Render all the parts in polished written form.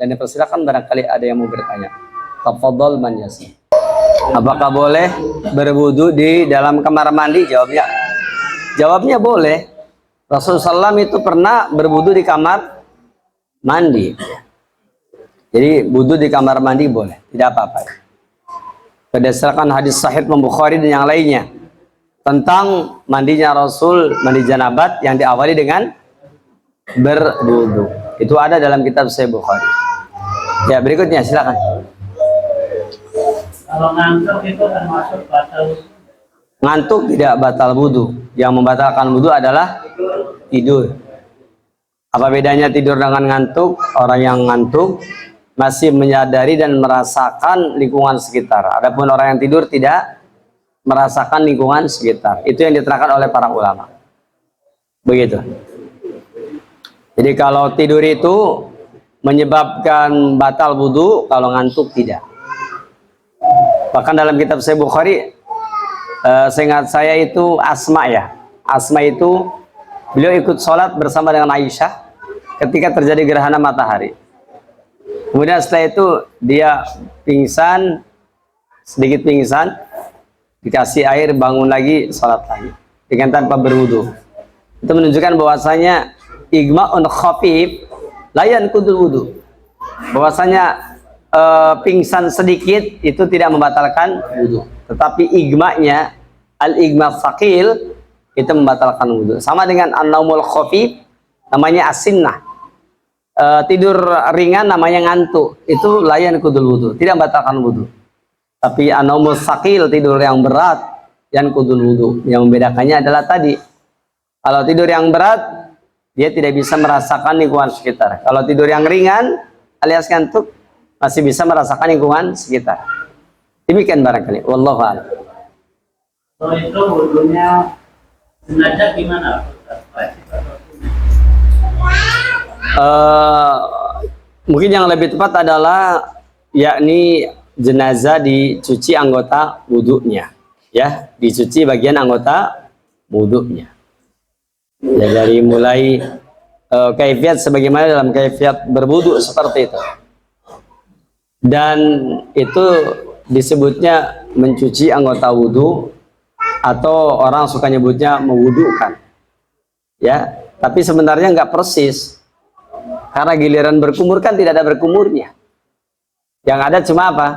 dan dipersilakan barangkali ada yang mau bertanya. Tafadhol man yasir. Apakah boleh berwudu di dalam kamar mandi? Jawabnya boleh. Rasulullah SAW itu pernah berwudu di kamar mandi. Jadi wudu di kamar mandi boleh, tidak apa-apa. Berdasarkan hadis sahih Bukhari dan yang lainnya tentang mandinya Rasul, mandi janabat yang diawali dengan berwudu. Itu ada dalam kitab Sahih Bukhari. Ya, berikutnya silakan. Kalau ngantuk itu termasuk batal? Ngantuk tidak batal wudu. Yang membatalkan wudu adalah tidur. Apa bedanya tidur dengan ngantuk? Orang yang ngantuk masih menyadari dan merasakan lingkungan sekitar. Adapun orang yang tidur tidak merasakan lingkungan sekitar. Itu yang diterangkan oleh para ulama. Begitu. Jadi kalau tidur itu menyebabkan batal wudu, kalau ngantuk tidak. Bahkan dalam kitab Sahih Bukhari, seingat saya itu Asma ya. Asma itu beliau ikut sholat bersama dengan Aisyah ketika terjadi gerhana matahari. Kemudian setelah itu dia pingsan, sedikit pingsan, dikasih air, bangun lagi, sholat lagi dengan tanpa berwudu. Itu menunjukkan bahwasanya igma'un khafif layan kudul wudu. Bahwasanya pingsan sedikit itu tidak membatalkan wudu, tetapi igma'nya al-igma' tsaqil itu membatalkan wudu. Sama dengan an-naumul khafif namanya as-sinnah. Tidur ringan namanya ngantuk, itu layan kudul wudu, tidak membatalkan wudu. Tapi an-naumul tsaqil, tidur yang berat, yang kudul wudu. Yang membedakannya adalah tadi, kalau tidur yang berat dia tidak bisa merasakan lingkungan sekitar. Kalau tidur yang ringan alias ngantuk masih bisa merasakan lingkungan sekitar. Demikian barangkali. Wallahu a'lam. Kalau itu wudunya sengaja gimana? Mungkin yang lebih tepat adalah yakni jenazah dicuci anggota wudunya, ya, dicuci bagian anggota wudunya. Ya, dari mulai kaifiat sebagaimana dalam kaifiat berwudu seperti itu. Dan itu disebutnya mencuci anggota wudu, atau orang suka nyebutnya mewudukan. Ya, tapi sebenarnya nggak persis. Karena giliran berkumur kan tidak ada berkumurnya. Yang ada cuma apa?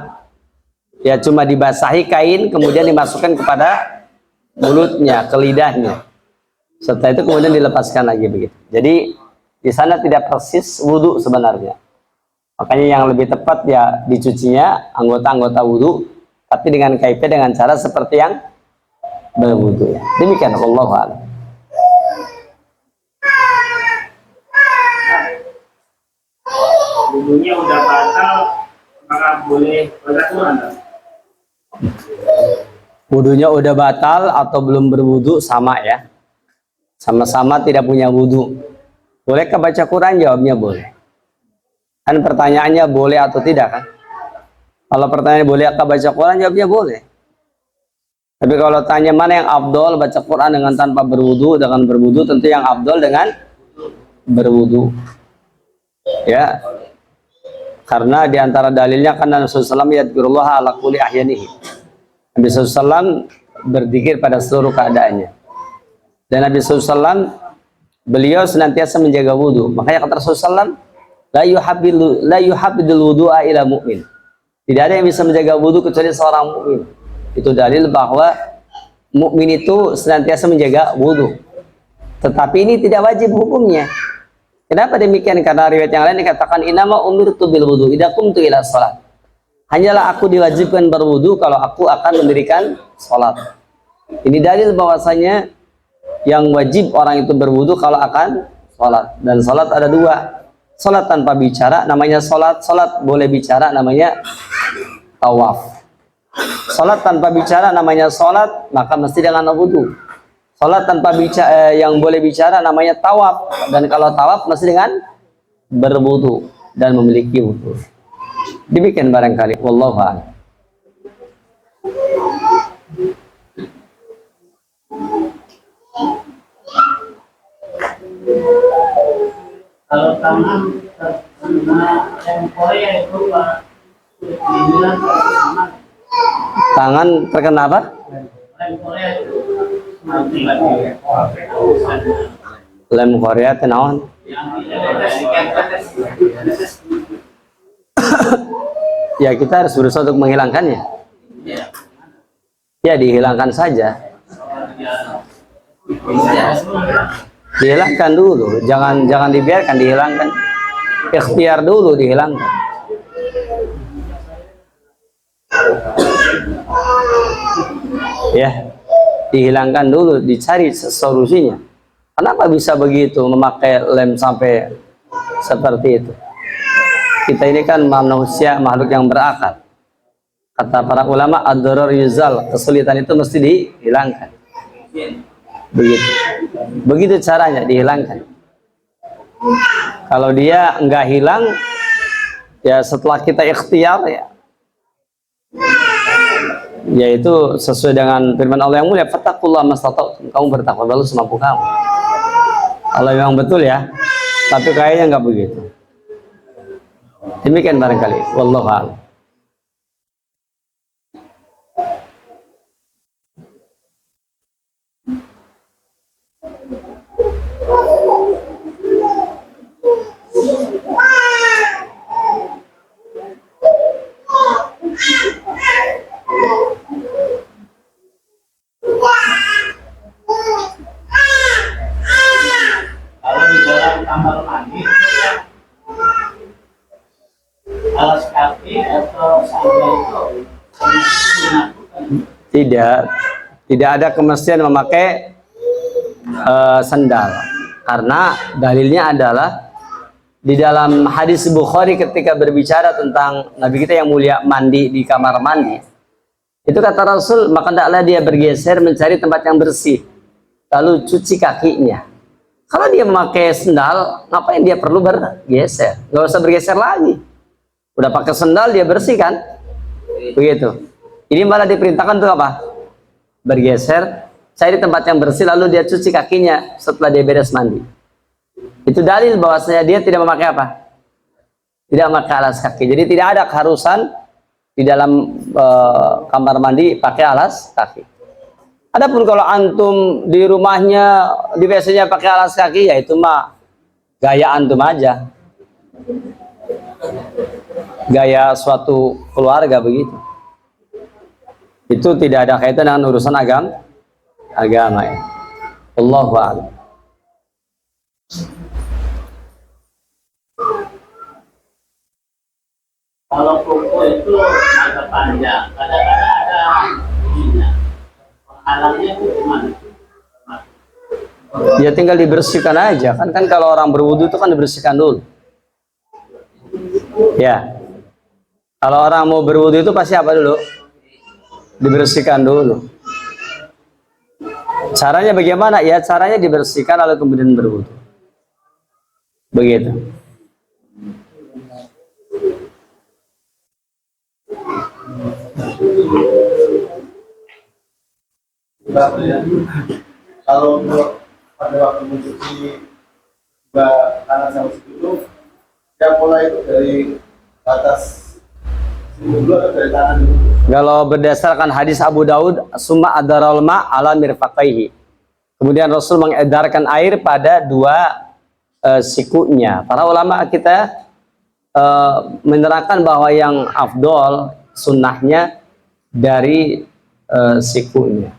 Ya cuma dibasahi kain, kemudian dimasukkan kepada mulutnya, ke lidahnya. Setelah itu kemudian dilepaskan lagi begitu. Jadi di sana tidak persis wudu sebenarnya. Makanya yang lebih tepat ya dicucinya anggota-anggota wudu, tapi dengan kaifiat dengan cara seperti yang berwudu ya. Demikian wallahu a'lam. Wudunya udah batal, maka boleh beraturan? Wudunya udah batal atau belum berwudu sama ya. Sama-sama tidak punya wudu. Bolehkah baca Quran? Jawabnya boleh. Kan pertanyaannya boleh atau tidak kan? Kalau pertanyaannya bolehkah baca Quran? Jawabnya boleh. Tapi kalau tanya mana yang afdol, baca Quran dengan tanpa berwudu, dengan berwudu, tentu yang afdol dengan berwudu. Ya. Karena diantara dalilnya kan Nabi SAW yadkurullah ala kulli ahyanihi. Nabi SAW berzikir pada seluruh keadaannya. Dan Nabi SAW beliau senantiasa menjaga wudu. Makanya kata Rasulullah SAW, la yuhabbidul wudu'a ila mu'min. Tidak ada yang bisa menjaga wudu kecuali seorang mukmin. Itu dalil bahwa mukmin itu senantiasa menjaga wudu. Tetapi ini tidak wajib hukumnya. Kenapa demikian? Karena riwayat yang lain dikatakan innama umirtu bil wudu idza qumtu ila shalah. Hanyalah aku diwajibkan berwudu kalau aku akan mendirikan salat. Ini dalil bahwasanya yang wajib orang itu berwudu kalau akan salat. Dan salat ada dua. Salat tanpa bicara namanya salat, salat boleh bicara namanya tawaf. Salat tanpa bicara namanya salat, maka mesti dengan wudu. Salat tanpa bicara yang boleh bicara namanya tawaf, dan kalau tawaf mesti dengan berwudu dan memiliki wudu. Demikian barangkali wallahu a'lam. Kalau tangan Yang Korea itu Pak, dibilang sama. Tangan terkena apa? Yang Korea itu mati lagi. Lem Korea tenawan. Ya kita harus berusaha untuk menghilangkannya. Ya dihilangkan saja. Dihilangkan dulu, jangan dibiarkan, dihilangkan. Ikhtiar dulu dihilangkan. Ya, dihilangkan dulu, dicari solusinya. Kenapa bisa begitu memakai lem sampai seperti itu? Kita ini kan manusia, makhluk yang berakal. Kata para ulama, ad-darar yuzal, kesulitan itu mesti dihilangkan. Begitu caranya dihilangkan. Kalau dia enggak hilang, ya setelah kita ikhtiar, ya yaitu sesuai dengan firman Allah yang mulia, fattaqullaha mastata'tum, kamu bertakwa semampu kamu. Kalau memang betul ya, tapi kayaknya enggak begitu. Demikian barangkali, wallahu a'lam. Kalau di dalam kamar mandi alas kaki atau sandal itu tidak ada kemestian memakai sandal, karena dalilnya adalah di dalam hadis Bukhari ketika berbicara tentang Nabi kita yang mulia mandi di kamar mandi, itu kata Rasul, maka hendaklah dia bergeser mencari tempat yang bersih lalu cuci kakinya. Kalau dia memakai sendal, ngapain dia perlu bergeser? Nggak usah bergeser lagi, udah pakai sendal dia bersih kan, begitu. Ini malah diperintahkan tuh apa? Bergeser, cari tempat yang bersih lalu dia cuci kakinya setelah dia beres mandi. Itu dalil bahwasanya dia tidak memakai apa? Tidak memakai alas kaki. Jadi tidak ada keharusan di dalam kamar mandi pakai alas kaki. Adapun kalau antum di rumahnya di WC-nya pakai alas kaki, ya itu mah gaya antum aja. Gaya suatu keluarga begitu. Itu tidak ada kaitan dengan urusan agama ya. Allahu a'lam. kalau kuku itu agak panjang, kadang-kadang ada ininya. Penghalangnya itu gimana? Ya tinggal dibersihkan aja kan kalau orang berwudu itu kan dibersihkan dulu. Ya. Kalau orang mau berwudu itu pasti apa dulu? Dibersihkan dulu. Caranya bagaimana? Ya caranya dibersihkan lalu kemudian berwudu. Begitu. Kalau pada waktu mencuci kanan sama itu, yang mulai itu dari atas dulu atau dari tangan dulu? Kalau berdasarkan hadis Abu Daud, summa adaral ma ala mirfaqaihi. Kemudian Rasul mengedarkan air pada dua sikunya. Para ulama kita menerangkan bahwa yang afdol sunnahnya dari sikunya,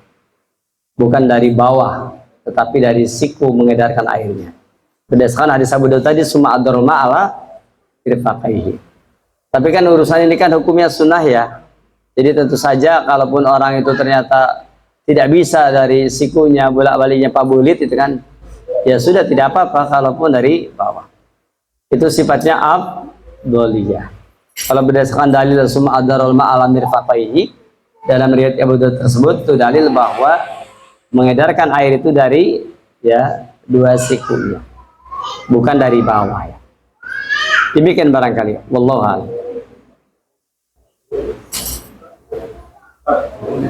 bukan dari bawah, tetapi dari siku mengedarkan airnya. Berdasarkan hadis Abu Daud tadi, summa adaral ma ala mirfaqaihi. Tapi kan urusan ini kan hukumnya sunnah ya. Jadi tentu saja kalaupun orang itu ternyata tidak bisa dari sikunya bolak-baliknya pabulit itu kan, ya sudah tidak apa-apa kalaupun dari bawah. Itu sifatnya afdholiyah. Kalau berdasarkan dalil summa adarul ma'ala mirfaqaihi, dalam riwayat Abu Daud tersebut itu dalil bahwa mengedarkan air itu dari ya dua sikunya, bukan dari bawah ya. Demikian barangkali. Wallahu a'lam.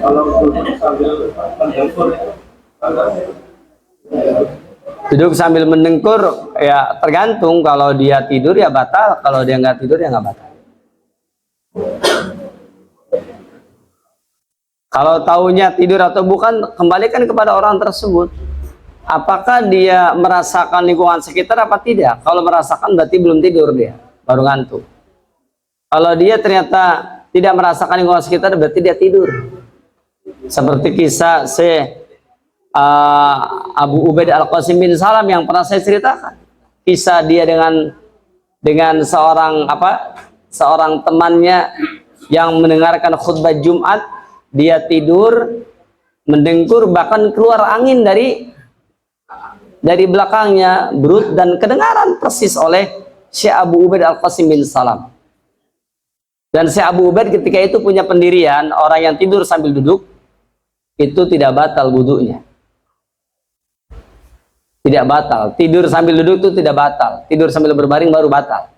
Kalau untuk sambil mencampur itu Duduk sambil mendengkur ya tergantung, kalau dia tidur ya batal, kalau dia nggak tidur ya nggak batal. Kalau taunya tidur atau bukan, kembalikan kepada orang tersebut. Apakah dia merasakan lingkungan sekitar apa tidak? Kalau merasakan berarti belum tidur dia, baru ngantuk. Kalau dia ternyata tidak merasakan lingkungan sekitar berarti dia tidur. Seperti kisah Abu Ubaid Al-Qasim bin Salam yang pernah saya ceritakan. Kisah dia dengan seorang temannya yang mendengarkan khutbah Jumat, dia tidur mendengkur, bahkan keluar angin dari belakangnya, berut, dan kedengaran persis oleh Syekh Abu Ubaid Al-Qasim bin Salam. Dan Syekh Abu Ubaid ketika itu punya pendirian, orang yang tidur sambil duduk itu tidak batal wudunya. Tidak batal. Tidur sambil duduk itu tidak batal. Tidur sambil berbaring baru batal.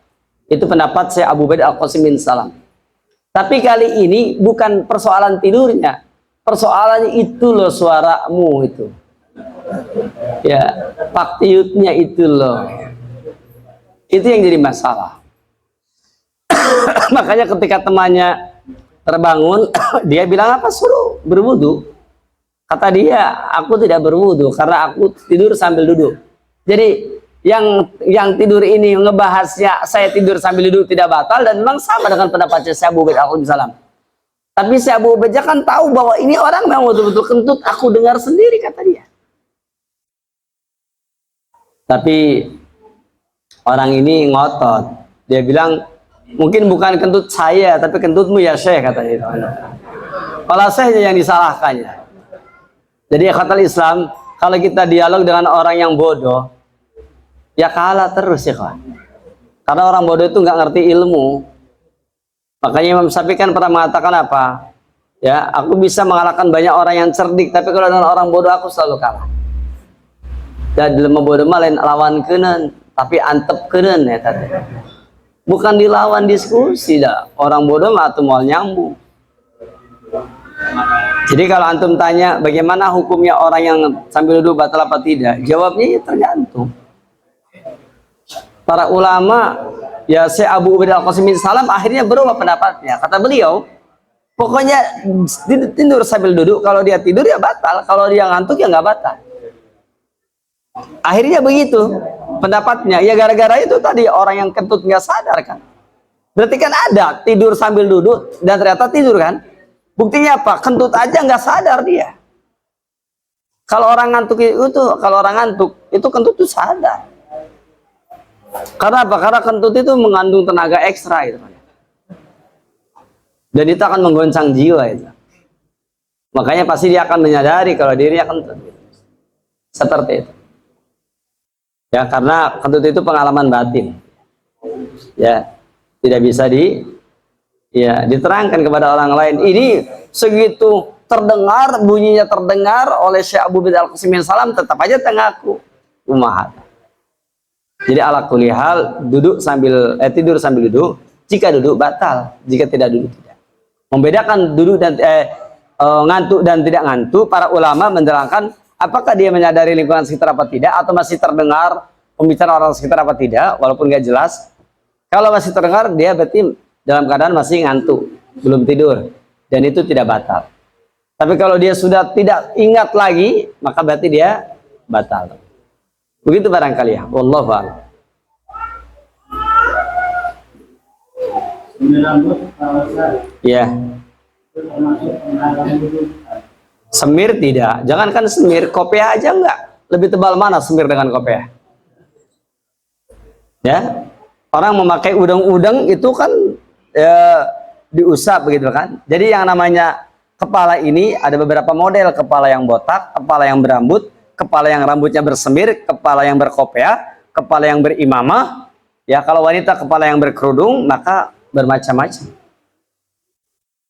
Itu pendapat Syekh Abu Ubaid Al-Qasim bin Salam. Tapi kali ini bukan persoalan tidurnya. Persoalannya itu loh, suaramu itu. Ya, paktiutnya itu loh. Itu yang jadi masalah. Makanya ketika temannya terbangun, dia bilang apa? Suruh berwudu. Kata dia, aku tidak berwudu karena aku tidur sambil duduk. Jadi yang tidur ini ngebahasnya saya tidur sambil duduk tidak batal, dan memang sama dengan pendapatnya Syekh Abu Ubaid Al-Qasim bin Salam. Tapi Syekh Abu Ubaid kan tahu bahwa ini orang memang betul-betul kentut, aku dengar sendiri, kata dia. Tapi orang ini ngotot. Dia bilang, mungkin bukan kentut saya, tapi kentutmu ya Syekh, kata dia. Kalau saya yang disalahkannya. Jadi kata Islam, kalau kita dialog dengan orang yang bodoh, ya kalah terus ya kawan. Karena orang bodoh itu nggak ngerti ilmu. Makanya Imam Syafi'i kan pernah mengatakan apa? Ya, aku bisa mengalahkan banyak orang yang cerdik, tapi kalau dengan orang bodoh aku selalu kalah. Dan dalam bodoh mah lain lawan kenen, tapi antep kenen ya tadi. Bukan dilawan diskusi dah. Orang bodoh mah tuh mau nyambung. Jadi kalau antum tanya bagaimana hukumnya orang yang sambil duduk batal apa tidak, jawabnya ya tergantung. Para ulama, ya Syekh Abu Ubaid Al-Qasim bin Salam akhirnya berubah pendapatnya. Kata beliau, pokoknya tidur sambil duduk, kalau dia tidur ya batal, kalau dia ngantuk ya nggak batal. Akhirnya begitu pendapatnya. Ya gara-gara itu tadi orang yang kentut nggak sadar kan. Berarti kan ada tidur sambil duduk dan ternyata tidur kan. Buktinya apa? Kentut aja nggak sadar dia. Kalau orang ngantuk itu kentut itu sadar. Karena apa? Karena kentut itu mengandung tenaga ekstra itu. Dan itu akan menggoncang jiwa itu. Makanya pasti dia akan menyadari kalau dirinya kentut. Seperti itu. Ya, karena kentut itu pengalaman batin. Ya, tidak bisa diterangkan kepada orang lain. Ini segitu terdengar, bunyinya terdengar oleh Syekh Abu Ubaid Al-Qasim bin Salam, tetap aja tengaku umahat. Jadi ala kulli hal, tidur sambil duduk, jika duduk batal, jika tidak duduk tidak. Membedakan duduk dan ngantuk dan tidak ngantuk, para ulama menerangkan apakah dia menyadari lingkungan sekitar apa tidak, atau masih terdengar pembicaraan orang sekitar apa tidak, walaupun nggak jelas. Kalau masih terdengar, dia berarti dalam keadaan masih ngantuk, belum tidur, dan itu tidak batal. Tapi kalau dia sudah tidak ingat lagi, maka berarti dia batal. Begitu barangkali ya. Wallahu a'lam. Ya. Semir tidak. Jangankan semir, kopiah aja enggak. Lebih tebal mana semir dengan kopiah? Ya. Orang memakai udang-udang itu kan diusap begitu kan. Jadi yang namanya kepala ini ada beberapa model, kepala yang botak, kepala yang berambut, kepala yang rambutnya bersemir, kepala yang berkopiah, kepala yang berimamah. Ya, kalau wanita kepala yang berkerudung, maka bermacam-macam.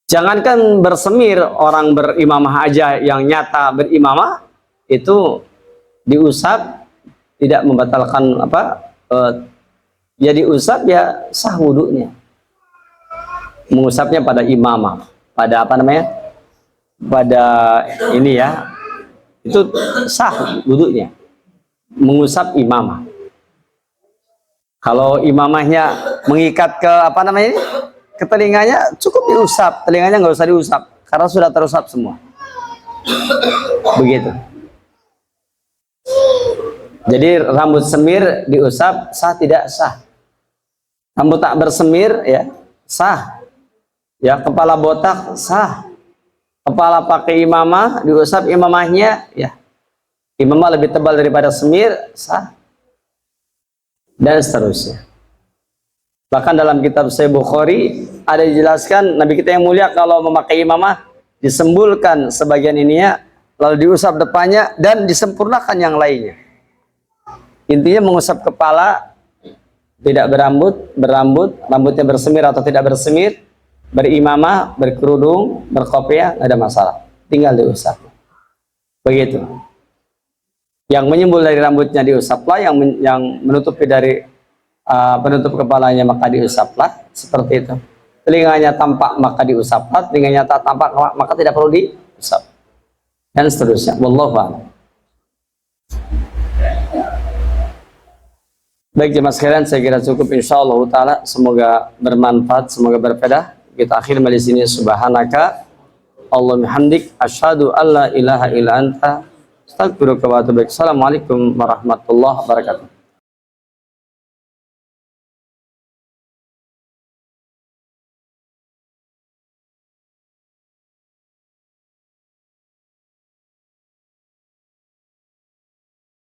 Jangankan bersemir, orang berimamah aja yang nyata berimamah itu diusap tidak membatalkan ya diusap ya sah wudunya. Mengusapnya pada imamah, pada pada ini ya, itu sah wudunya. mengusap imamah. Kalau imamahnya mengikat ke apa namanya ini, ke telinganya, cukup diusap, telinganya nggak usah diusap karena sudah terusap semua. Begitu. Jadi rambut semir diusap sah tidak sah. Rambut tak bersemir ya sah. Ya, kepala botak sah. Kepala pakai imamah diusap imamahnya ya. Imamah lebih tebal daripada semir sah. Dan seterusnya. Bahkan dalam kitab Sahih Bukhari ada dijelaskan Nabi kita yang mulia kalau memakai imamah disembulkan sebagian ininya lalu diusap depannya dan disempurnakan yang lainnya. Intinya mengusap kepala tidak berambut, rambutnya bersemir atau tidak bersemir, berimamah, berkerudung, berkopiah, nggak ada masalah. Tinggal diusap. Begitu. Yang menyembul dari rambutnya diusaplah, yang menutupi dari penutup kepalanya maka diusaplah, seperti itu. Telinganya tampak maka diusaplah, telinganya tak tampak maka tidak perlu diusap. Dan seterusnya. Wallahu a'lam. Baik jemaah sekalian, saya kira cukup insyaallah taala, semoga bermanfaat, semoga berfaedah. Kita akhiri di sini. Subhanaka Allahumma hamdik asyhadu alla ilaha illa anta astaghfiruka wa atubu ilaik. Assalamualaikum warahmatullahi wabarakatuh.